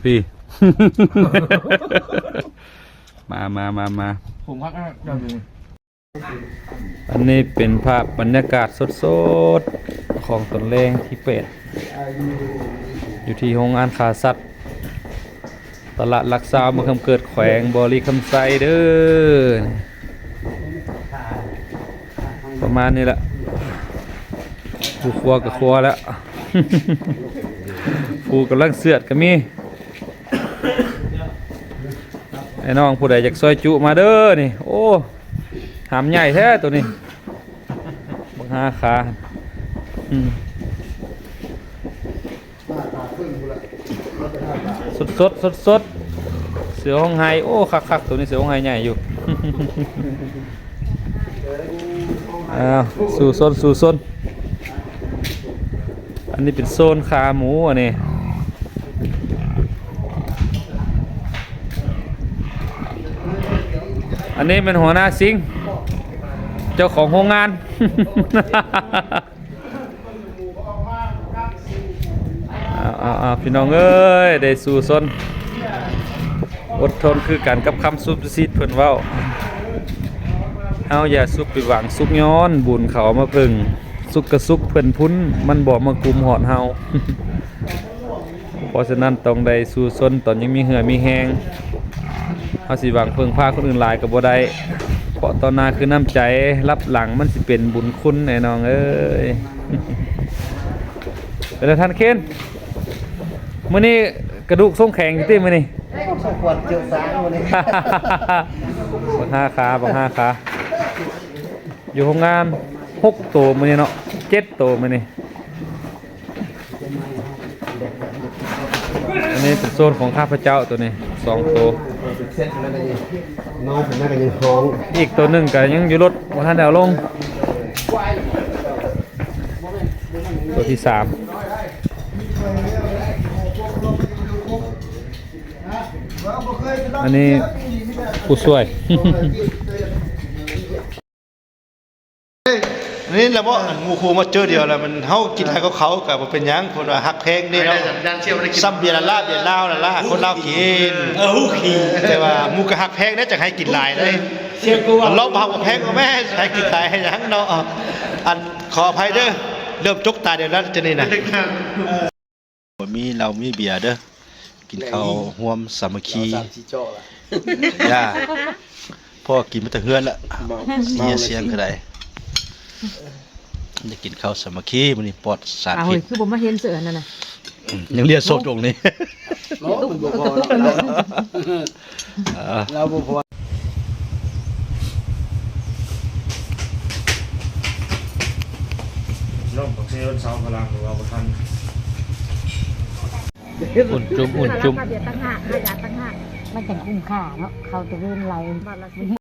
พี่ มา ผมพักอย่างนึง อันนี้เป็นภาพบรรยากาศสดๆของตนเลงที่เป็ดอยู่ที่โรงงานขาสัตว์ตลาดหลักซาวเมืองคำเกิดแขวงบริคำไซเด้อประมาณนี้แหละผู้ครัวกับครัวแล้ว ผู้กำลังเสือดก็มีไอ้น้องผู้ใดอยากซอยจุมาเด้อนี่โอ้หามใหญ่แท้ตัวนี้บังหาขาสดเสือห้องไฮโอ้คักตัวนี้เสือห้องไฮใหญ่อยู่ สู่โซนอันนี้เป็นโซนขาหมูอันนี้อันนี้เป็นหัวหน้าซิงเจ้าของโรงงาน พี่น้องเอ้ยได้สู่ซนอดทนคือกันกับคำซุบซิดเพิ่นเว้าเฮาอย่าซุกไปหวังซุกย้อนบุญเขามาพึ่งซุกกระซุกเพิ่นพุ้นมันบ่มากุมหอดเฮา เพราะฉะนั้นต้องได้สู่ซนตอนยังมีเหือมีแหงเฮาสิหวังเพิ่งพาคนอื่นหลายก็บ่ได้เพราะตอนหน้าคือน้ำใจรับหลังมันสิเป็นบุญคุณแน่น้องเอ้ย เป็นท่านเคนมื้อนี้กระดูกทรงแข็งอยู่ติมื้อนี้ สมควรเจียวสางวันนี้ บังห้าขาอยู่โรงงาน6ตัวมื้อนี้เนาะ7ตัวมื้อนี้อันนี้เป็นโซนของข้าพเจ้าตัวนี้2ตัว เส้นแล้วนี่น้องผมน่าจะยังท้อง อีกตัวหนึงก็ยังอยู่รถบ่ทันได้เอาลงตัวที่3อันนี้ผู้ช่วย นี่แหละว่าหมู่ครูมาเจอเดียวแล้วมันเฮากินอะไรก็เขากับเป็นหยังคนว่าฮักเพลงนี่เนาะซ้ำเบียร์ละลาเบียร์ลาวละลาคนลาวกินแต่ว่าหมู่ก็ฮักเพลงได้จังให้กินหลายได้ลองมาฮักเพลงก็แม่ให้กินหลายให้หยังเนาะอันขออภัยเด้อเริ่มจกตาเดี๋ยวนั้นจะนี่นะมีเรามีเบียร์เด้อกินข้าวร่วมสามัคคีย่าพ่อกินมาแต่เฮือนละเสียงคือใดจะกินข้าวสามัคคีมันนี่ปลอดสารพิษ คือผมมาเห็นเสือนั่นน่ะ ยังเรียนโซดงนี่เราบ่พอน้องของเซลล์ชาวพลังหรือว่าบ่ทัน อุ่นจุ่ม เดี๋ยวตั้งหากตั้งหากมันจะคุ้มค่าเนาะเขาจะเล่นไร